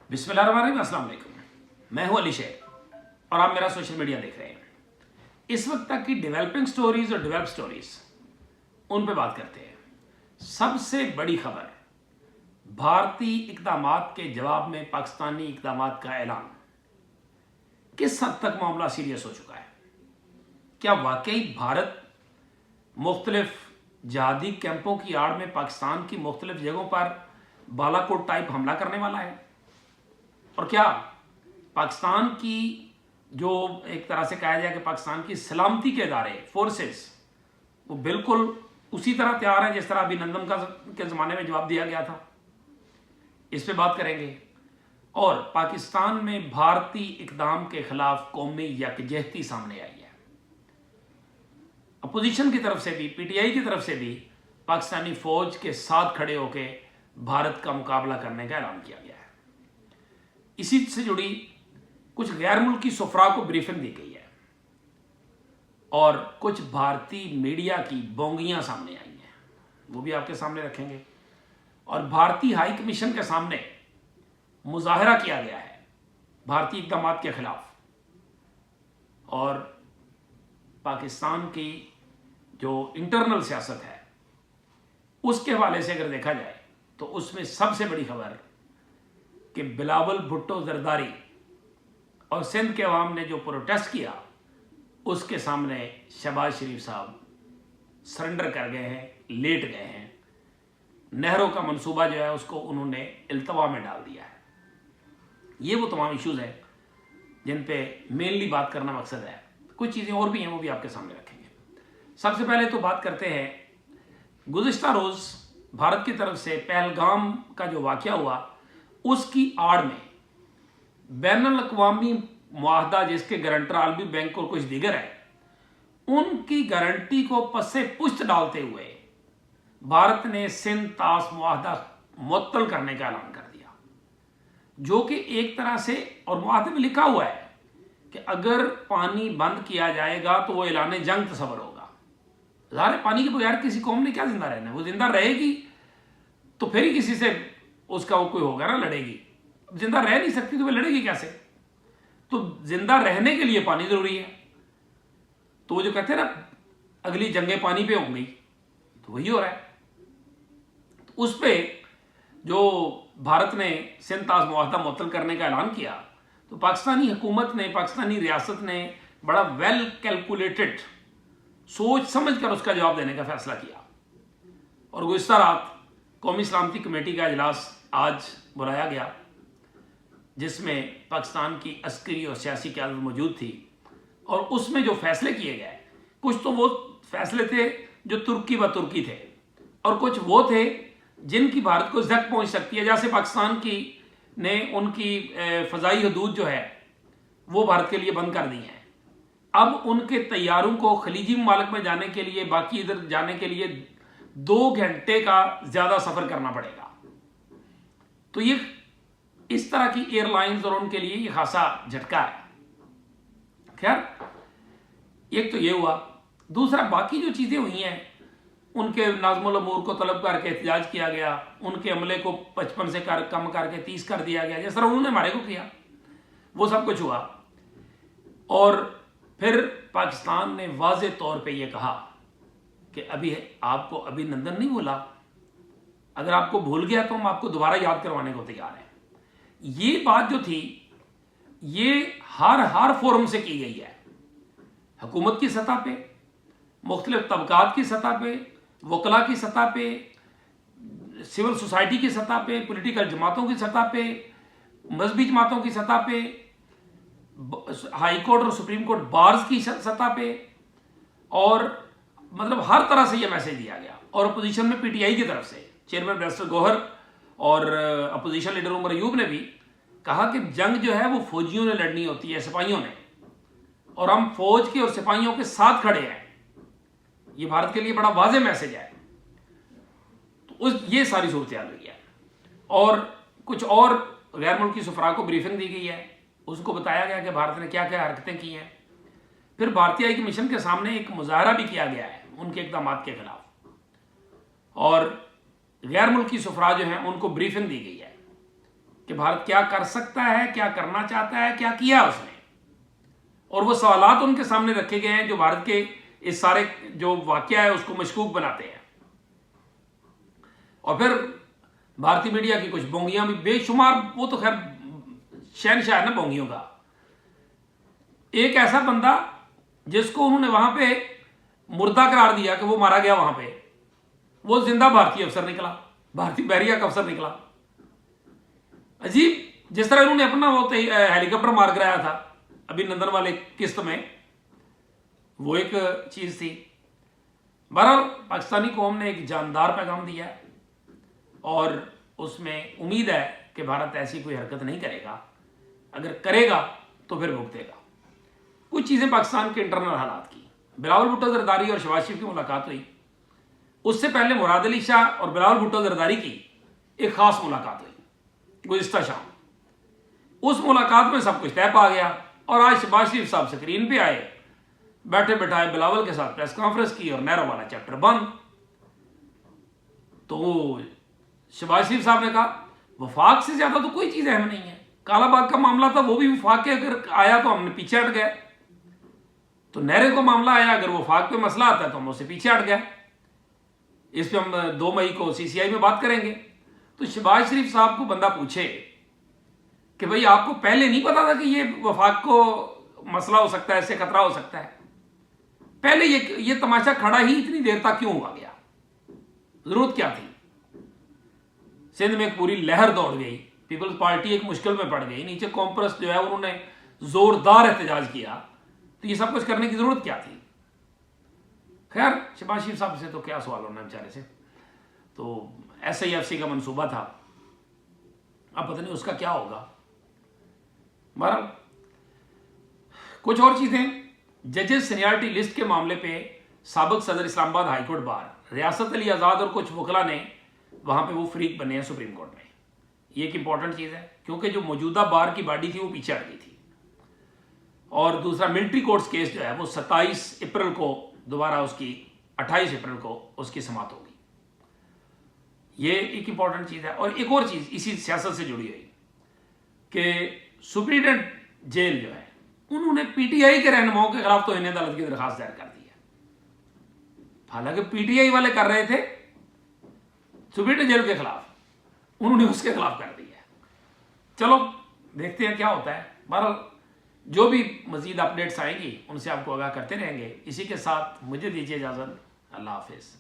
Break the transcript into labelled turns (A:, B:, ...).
A: बिस्मिल्लाहिर्रहमानिर्रहीम, अस्सलाम वालेकुम। मैं हूं अली शेर और आप मेरा सोशल मीडिया देख रहे हैं। इस वक्त तक की डेवलपिंग स्टोरीज और डेवलप स्टोरीज उन पे बात करते हैं। सबसे बड़ी खबर, भारतीय इक़दामात के जवाब में पाकिस्तानी इक़दामात का ऐलान। किस हद तक मामला सीरियस हो चुका है? क्या वाकई भारत मुख्तलिफ जहादी कैंपों की आड़ में पाकिस्तान की मुख्तलिफ जगहों पर बालाकोट टाइप हमला करने वाला है? और क्या पाकिस्तान की जो एक तरह से कहा जाए कि पाकिस्तान की सलामती के इदारे फोर्सेस वो बिल्कुल उसी तरह तैयार हैं जिस तरह अभिनंदन के ज़माने में जवाब दिया गया था? इस पे बात करेंगे। और पाकिस्तान में भारतीय इक़दाम के खिलाफ कौमी यकजहती सामने आई है। अपोजिशन की तरफ से भी, पीटीआई की तरफ से भी पाकिस्तानी फौज के साथ खड़े होकर भारत का मुकाबला करने का ऐलान किया गया है। इसी से जुड़ी कुछ गैर मुल्की सुफरा को ब्रीफिंग दी गई है और कुछ भारतीय मीडिया की बोंगियां सामने आई हैं, वो भी आपके सामने रखेंगे। और भारतीय हाई कमीशन के सामने मुजाहरा किया गया है भारतीय इक़दामात के खिलाफ। और पाकिस्तान की जो इंटरनल सियासत है उसके हवाले से अगर देखा जाए तो उसमें सबसे बड़ी खबर कि बिलावल भुट्टो जरदारी और सिंध के अवाम ने जो प्रोटेस्ट किया उसके सामने शहबाज शरीफ साहब सरेंडर कर गए हैं, लेट गए हैं। नहरों का मंसूबा जो है उसको उन्होंने इल्तवा में डाल दिया है। ये वो तमाम इश्यूज हैं जिन पे मेनली बात करना मकसद है। कुछ चीज़ें और भी हैं, वो भी आपके सामने रखेंगे। सबसे पहले तो बात करते हैं, गुज़िश्ता रोज़ भारत की तरफ से पहलगाम का जो वाक़या हुआ उसकी आड़ में बैनुल अक़वामी मुआहदा जिसके गारंटर आलमी बैंक और कुछ दीगर है, उनकी गारंटी को पसे पुष्ट डालते हुए भारत ने सिंध ताश मुआहदा मुअत्तल करने का ऐलान कर दिया, जो कि एक तरह से, और मुआहदे में लिखा हुआ है कि अगर पानी बंद किया जाएगा तो वो ऐलान जंग तस्वर होगा। ज़ाहिर पानी के बगैर किसी कौम ने क्या जिंदा रहना है? वो जिंदा रहेगी तो फिर ही किसी से उसका वो कोई होगा ना, लड़ेगी। जिंदा रह नहीं सकती तो वे लड़ेगी कैसे? तो जिंदा रहने के लिए पानी जरूरी है। तो वो जो कहते हैं ना अगली जंगें पानी पे होंगी, तो वही हो रहा है। तो उस पे जो भारत ने सिंध ताश मुआहदा मुअत्तल करने का ऐलान किया, तो पाकिस्तानी हुकूमत ने, पाकिस्तानी रियासत ने बड़ा वेल कैलकुलेटेड सोच समझ कर उसका जवाब देने का फैसला किया। और गुज़िश्ता रात कौमी सलामती कमेटी का इजलास आज बुलाया गया, जिसमें पाकिस्तान की अस्करी और सियासी क़यादत मौजूद थी। और उसमें जो फैसले किए गए, कुछ तो वो फैसले थे जो तुर्की व तुर्की थे, और कुछ वो थे जिनकी भारत को जख्म पहुंच सकती है। जैसे पाकिस्तान की ने उनकी फ़ज़ाई हदूद जो है वो भारत के लिए बंद कर दी हैं। अब उनके तैयारों को खलीजी ममालिक में जाने के लिए, बाकी इधर जाने के लिए 2 घंटे का ज़्यादा सफ़र करना पड़ेगा। तो ये इस तरह की एयरलाइंस और उनके लिए ये खासा झटका है। खैर, एक तो ये हुआ। दूसरा, बाकी जो चीज़ें हुई हैं, उनके नाज़मुल अमूर को तलब करके एहतजाज किया गया, उनके अमले को 55 से कम करके 30 कर दिया गया, जिस तरह उन्होंने हमारे को किया, वो सब कुछ हुआ। और फिर पाकिस्तान ने वाज़े तौर पे ये कहा कि अभी आपको अभिनंदन नहीं भूला, अगर आपको भूल गया तो हम आपको दोबारा याद करवाने को तैयार हैं। ये बात जो थी ये हर फोरम से की गई है, हुकूमत की सतह पे, मुख्तलिफ तबकात की सतह पे, वकला की सतह पे, सिविल सोसाइटी की सतह पे, पॉलिटिकल जमातों की सतह पे, मजहबी जमातों की सतह पे, हाई कोर्ट और सुप्रीम कोर्ट बार्स की सतह पे, और मतलब हर तरह से ये मैसेज दिया गया। और अपोजिशन में पीटीआई की तरफ से चेयरमैन बैरिस्टर गौहर और अपोजिशन लीडर उमर अयूब ने भी कहा कि जंग जो है वो फौजियों ने लड़नी होती है, सिपाहियों ने, और हम फौज के और सिपाहियों के साथ खड़े हैं। ये भारत के लिए बड़ा वाज़ेह मैसेज है। तो ये सारी सूरत हाल हुई है। और कुछ और गैर मुल्की सुफरा को ब्रीफिंग दी गई है, उसको बताया गया कि भारत ने क्या क्या हरकतें की हैं। फिर भारतीय हाई कमीशन के सामने एक मुजाहरा भी किया गया है उनके इक़दामात के खिलाफ, और गैर मुल्की सुफरा जो हैं उनको ब्रीफिंग दी गई है। کہ بھارت کیا کر سکتا ہے, کیا کرنا چاہتا ہے, کیا کیا اس نے, اور وہ سوالات ان کے سامنے رکھے گئے ہیں جو بھارت کے اس سارے جو واقعہ ہے اس کو مشکوک بناتے ہیں. اور پھر بھارتی میڈیا کی کچھ بونگیاں بھی بے شمار, وہ تو خیر شہنشاہ ہے نا بونگیوں کا. ایک ایسا بندہ جس کو انہوں نے وہاں پہ مردہ قرار دیا کہ وہ مارا گیا وہاں پہ, وہ زندہ بھارتی افسر نکلا, بھارتی بحریہ کا افسر نکلا. عجیب, جس طرح انہوں نے اپنا وہ ہیلی کاپٹر مار کرایا تھا ابھی نندن والے قسط میں, وہ ایک چیز تھی. بہرحال پاکستانی قوم نے ایک جاندار پیغام دیا ہے اور اس میں امید ہے کہ بھارت ایسی کوئی حرکت نہیں کرے گا, اگر کرے گا تو پھر بھگتے گا. کچھ چیزیں پاکستان کے انٹرنل حالات کی. بلاول بھٹو زرداری اور شہباز شریف کی ملاقات ہوئی, اس سے پہلے مراد علی شاہ اور بلاول بھٹو زرداری کی ایک خاص ملاقات ہوئی گزشتہ شام. اس ملاقات میں سب کچھ طے پا گیا اور آج شہباز شریف صاحب سکرین پہ آئے, بیٹھے بٹھائے بلاول کے ساتھ پریس کانفرنس کی اور نہرو والا چیپٹر بند. تو شہباز شریف صاحب نے کہا وفاق سے زیادہ تو کوئی چیز اہم نہیں ہے. کالا باغ کا معاملہ تھا, وہ بھی وفاق کے اگر آیا تو ہم نے پیچھے ہٹ گئے. تو نہرے کو معاملہ آیا, اگر وفاق پہ مسئلہ آتا ہے تو ہم اس سے پیچھے ہٹ گئے. اس پہ ہم 2 مئی کو CCI میں بات کریں گے. تو شہباز شریف صاحب کو بندہ پوچھے کہ بھئی آپ کو پہلے نہیں پتا تھا کہ یہ وفاق کو مسئلہ ہو سکتا ہے, اس سے خطرہ ہو سکتا ہے, پہلے یہ تماشا کھڑا ہی اتنی دیر تک کیوں ہوا گیا, ضرورت کیا تھی؟ سندھ میں ایک پوری لہر دوڑ گئی, پیپلز پارٹی ایک مشکل میں پڑ گئی, نیچے کامپرس جو ہے انہوں نے زوردار احتجاج کیا, تو یہ سب کچھ کرنے کی ضرورت کیا تھی؟ خیر شہباز شریف صاحب سے تو کیا سوال ہونا بیچارے سے, تو SIFC کا منصوبہ تھا, اب پتہ نہیں اس کا کیا ہوگا. بہرحال کچھ اور چیزیں, ججز سینیارٹی لسٹ کے معاملے پہ سابق صدر اسلام آباد ہائی کورٹ بار ریاست علی آزاد اور کچھ وکلا نے وہاں پہ وہ فریق بنے ہیں سپریم کورٹ میں. یہ ایک امپورٹنٹ چیز ہے کیونکہ جو موجودہ بار کی باڈی تھی وہ پیچھے ہٹ گئی تھی. اور دوسرا ملٹری کورٹس کیس جو ہے وہ 27 اپریل کو دوبارہ اس کی 28 اپریل کو اس کی سماعت ہوگی. یہ ایک امپورٹنٹ چیز ہے. اور ایک اور چیز اسی سیاست سے جڑی ہوئی کہ سپرنٹینڈنٹ جیل جو ہے انہوں نے PTI کے رہنماؤں کے خلاف توہین عدالت کی درخواست دائر کر دی ہے. حالانکہ PTI والے کر رہے تھے سپرنٹینڈنٹ جیل کے خلاف, انہوں نے اس کے خلاف کر دی ہے. چلو دیکھتے ہیں کیا ہوتا ہے. بہرحال جو بھی مزید اپڈیٹس آئیں گی ان سے آپ کو آگاہ کرتے رہیں گے. اسی کے ساتھ مجھے دیجیے اجازت, اللہ حافظ.